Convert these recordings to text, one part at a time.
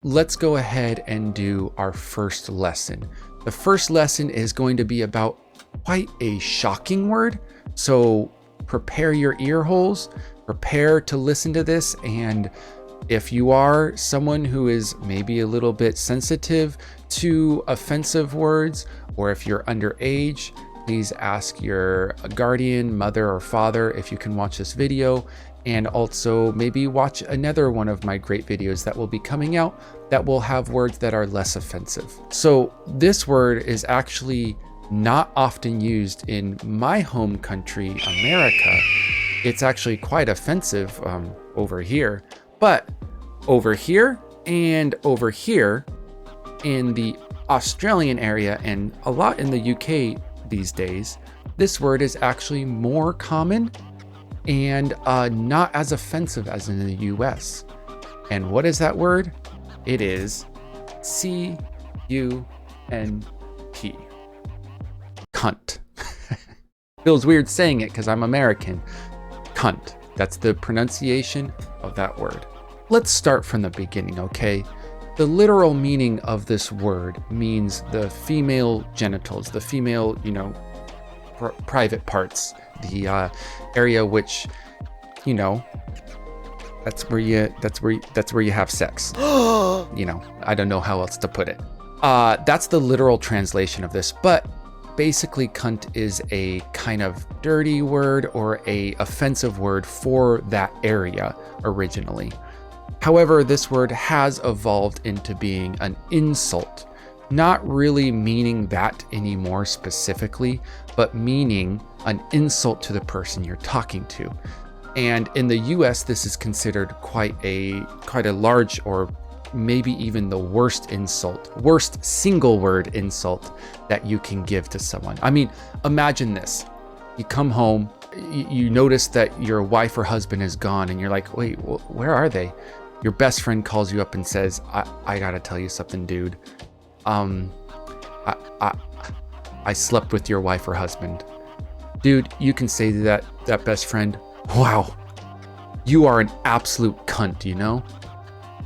let's go ahead and do our first lesson. The first lesson is going to be about quite a shocking word. So prepare your ear holes, prepare to listen to this. And if you are someone who is maybe a little bit sensitive to offensive words, or if you're underage, please ask your guardian, mother or father if you can watch this video, and also maybe watch another one of my great videos that will be coming out that will have words that are less offensive. So this word is actually not often used in my home country, America. It's actually quite offensive over here, but over here and over here in the Australian area and a lot in the UK these days, this word is actually more common and not as offensive as in the US. And what is that word? It is C-U-N-T. Cunt. Feels weird saying it because I'm American. Cunt. That's the pronunciation of that word. Let's start from the beginning, okay? The literal meaning of this word means the female genitals, the female, private parts, the area which, that's where you have sex. I don't know how else to put it. That's the literal translation of this, but basically cunt is a kind of dirty word or a offensive word for that area originally. However, this word has evolved into being an insult, not really meaning that anymore specifically, but meaning an insult to the person you're talking to. And in the US, this is considered quite a large, or maybe even the worst single word insult that you can give to someone. I mean, imagine this. You come home, you notice that your wife or husband is gone, and you're like, wait, where are they? Your best friend calls you up and says, I gotta tell you something, dude. I slept with your wife or husband. Dude, you can say to that best friend, wow, you are an absolute cunt,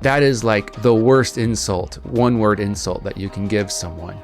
That is like the worst insult, one word insult that you can give someone.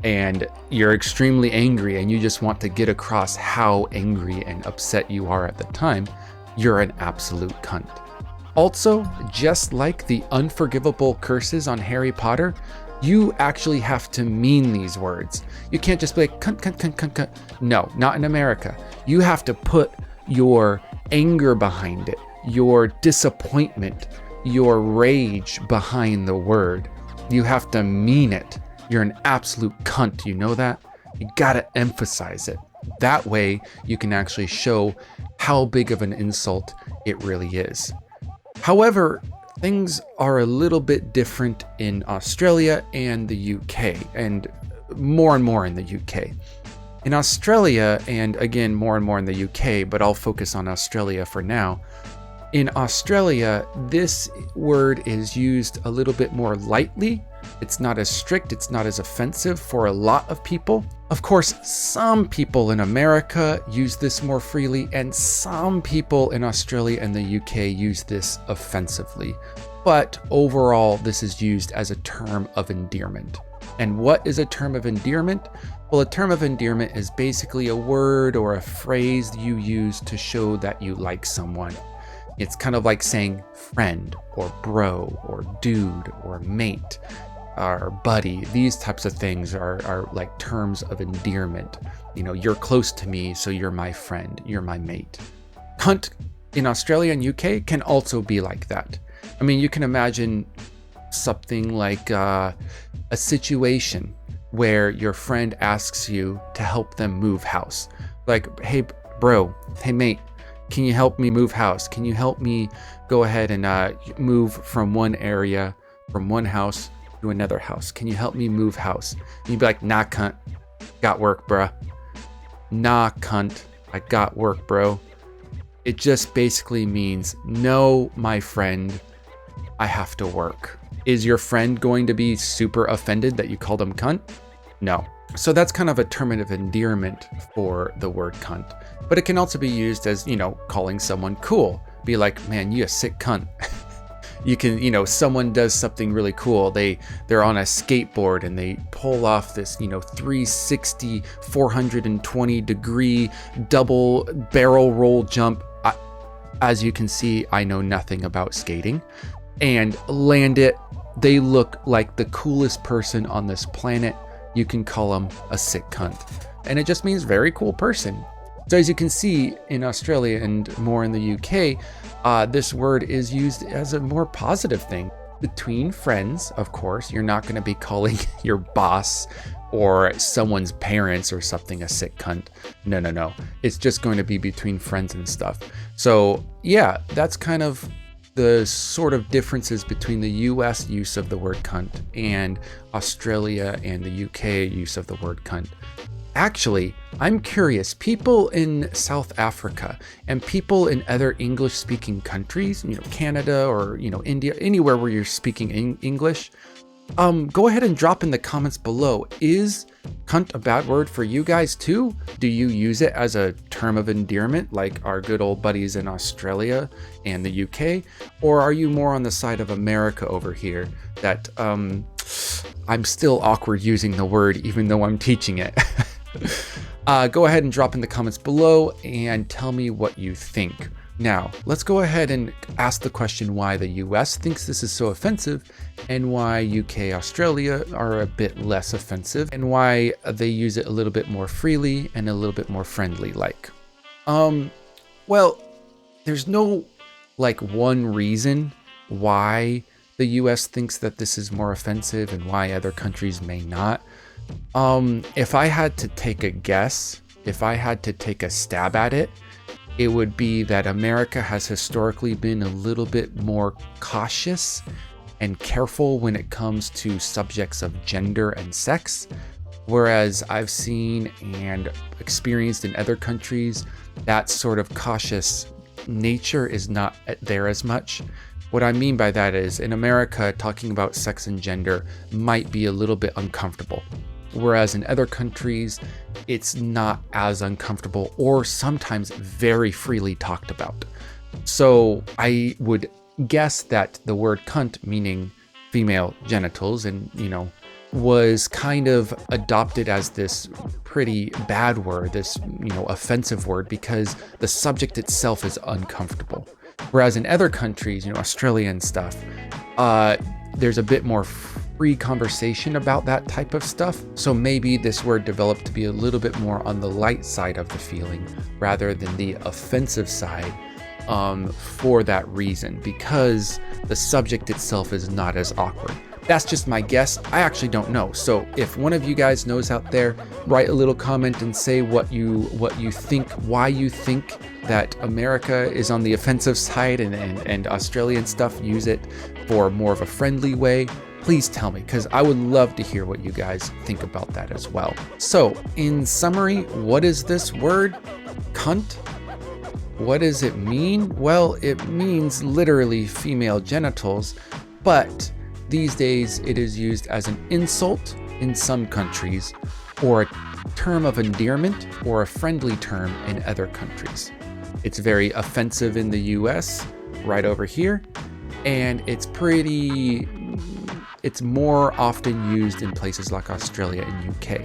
And you're extremely angry and you just want to get across how angry and upset you are at the time. You're an absolute cunt. Also, just like the unforgivable curses on Harry Potter, you actually have to mean these words. You can't just be like, cunt, cunt, cunt, cunt, cunt. No, not in America. You have to put your anger behind it, your disappointment, your rage behind the word. You have to mean it. You're an absolute cunt, you know that? You gotta emphasize it. That way, you can actually show how big of an insult it really is. However, things are a little bit different in Australia and the UK, and more in the UK. In Australia, and again, more and more in the UK, but I'll focus on Australia for now. In Australia, this word is used a little bit more lightly. It's not as strict, it's not as offensive for a lot of people. Of course, some people in America use this more freely, and some people in Australia and the UK use this offensively. But overall, this is used as a term of endearment. And what is a term of endearment? Well, a term of endearment is basically a word or a phrase you use to show that you like someone. It's kind of like saying friend or bro or dude or mate or buddy. These types of things are like terms of endearment. You're close to me, so you're my friend, you're my mate. Cunt in Australia and UK can also be like that. I mean, you can imagine something like a situation where your friend asks you to help them move house. Like, hey bro, hey mate, can you help me move house? Can you help me go ahead and move from one area, from one house to another house? Can you help me move house? And you'd be like, nah cunt, got work bruh. Nah cunt, I got work bro. It just basically means, no, my friend, I have to work. Is your friend going to be super offended that you called him cunt? No. So that's kind of a term of endearment for the word cunt. But it can also be used as, calling someone cool. Be like, man, you a sick cunt. You can, someone does something really cool. They're on a skateboard and they pull off this, 360, 420 degree double barrel roll jump. As you can see, I know nothing about skating, and land it. They look like the coolest person on this planet. You can call them a sick cunt. And it just means very cool person. So as you can see in Australia and more in the UK, this word is used as a more positive thing. Between friends, of course, you're not going to be calling your boss or someone's parents or something a sick cunt. No. It's just going to be between friends and stuff. So yeah, that's kind of the sort of differences between the US use of the word cunt and Australia and the UK use of the word cunt. Actually, I'm curious, people in South Africa and people in other English-speaking countries, Canada or, India, anywhere where you're speaking English, go ahead and drop in the comments below. Is cunt a bad word for you guys too? Do you use it as a term of endearment like our good old buddies in Australia and the UK? Or are you more on the side of America over here that I'm still awkward using the word even though I'm teaching it? Go ahead and drop in the comments below and tell me what you think. Now, let's go ahead and ask the question why the US thinks this is so offensive and why UK, Australia are a bit less offensive and why they use it a little bit more freely and a little bit more friendly like. Well, there's no one reason why the US thinks that this is more offensive and why other countries may not. If I had to take a guess, if I had to take a stab at it, it would be that America has historically been a little bit more cautious and careful when it comes to subjects of gender and sex, whereas I've seen and experienced in other countries that sort of cautious nature is not there as much. What I mean by that is in America, talking about sex and gender might be a little bit uncomfortable. Whereas in other countries, it's not as uncomfortable or sometimes very freely talked about. So I would guess that the word cunt, meaning female genitals, and was kind of adopted as this pretty bad word, this offensive word, because the subject itself is uncomfortable. Whereas in other countries, Australia and stuff, there's a bit more free conversation about that type of stuff. So maybe this word developed to be a little bit more on the light side of the feeling rather than the offensive side, for that reason, because the subject itself is not as awkward. That's just my guess. I actually don't know. So if one of you guys knows out there, write a little comment and say what you think, why you think that America is on the offensive side and Australian stuff use it for more of a friendly way. Please tell me, because I would love to hear what you guys think about that as well. So in summary, what is this word? Cunt? What does it mean? Well, it means literally female genitals, but these days it is used as an insult in some countries, or a term of endearment, or a friendly term in other countries. It's very offensive in the US, right over here, and it's more often used in places like Australia and UK.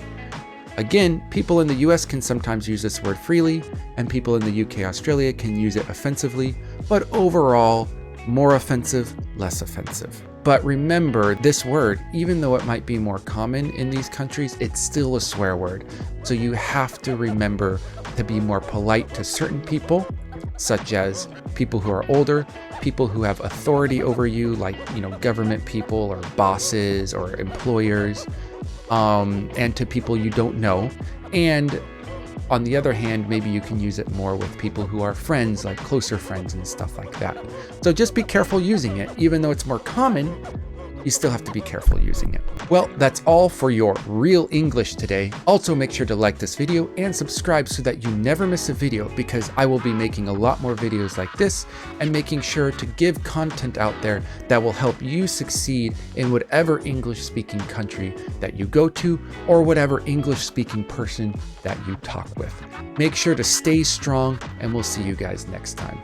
Again, people in the US can sometimes use this word freely, and people in the UK, Australia can use it offensively, but overall, more offensive, less offensive. But remember, this word, even though it might be more common in these countries, it's still a swear word. So you have to remember to be more polite to certain people, such as people who are older, people who have authority over you, like, government people or bosses or employers, and to people you don't know. And on the other hand, maybe you can use it more with people who are friends, like closer friends and stuff like that. So just be careful using it. Even though it's more common, you still have to be careful using it. Well, that's all for your Real English today. Also, make sure to like this video and subscribe so that you never miss a video, because I will be making a lot more videos like this and making sure to give content out there that will help you succeed in whatever English-speaking country that you go to or whatever English-speaking person that you talk with. Make sure to stay strong, and we'll see you guys next time.